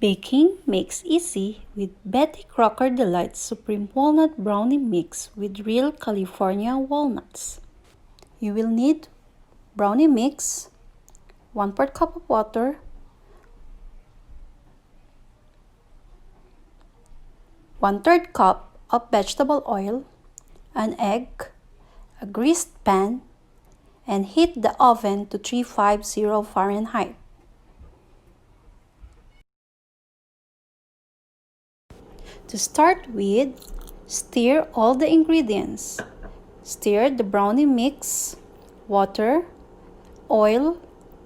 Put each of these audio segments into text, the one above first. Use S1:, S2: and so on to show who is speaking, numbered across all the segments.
S1: Baking makes easy with Betty Crocker Delight's Supreme Walnut Brownie Mix with real California walnuts. You will need brownie mix, 1/4 cup of water, 1/3 cup of vegetable oil, an egg, a greased pan, and heat the oven to 350 Fahrenheit. To start with, stir all the ingredients. Stir the brownie mix, water, oil,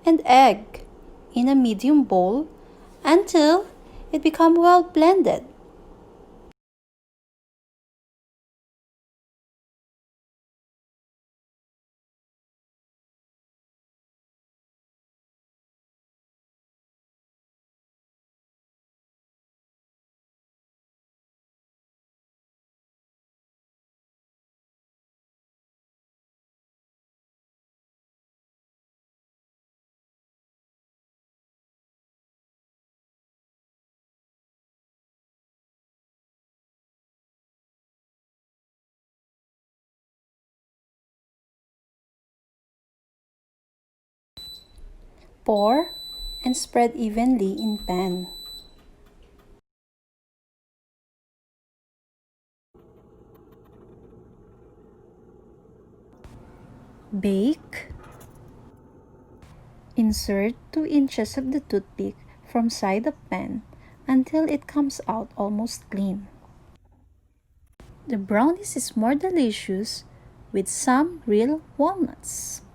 S1: and egg in a medium bowl until it becomes well blended. Pour and spread evenly in pan. Bake. Insert 2 inches of the toothpick from side of pan until it comes out almost clean. The brownies is more delicious with some real walnuts.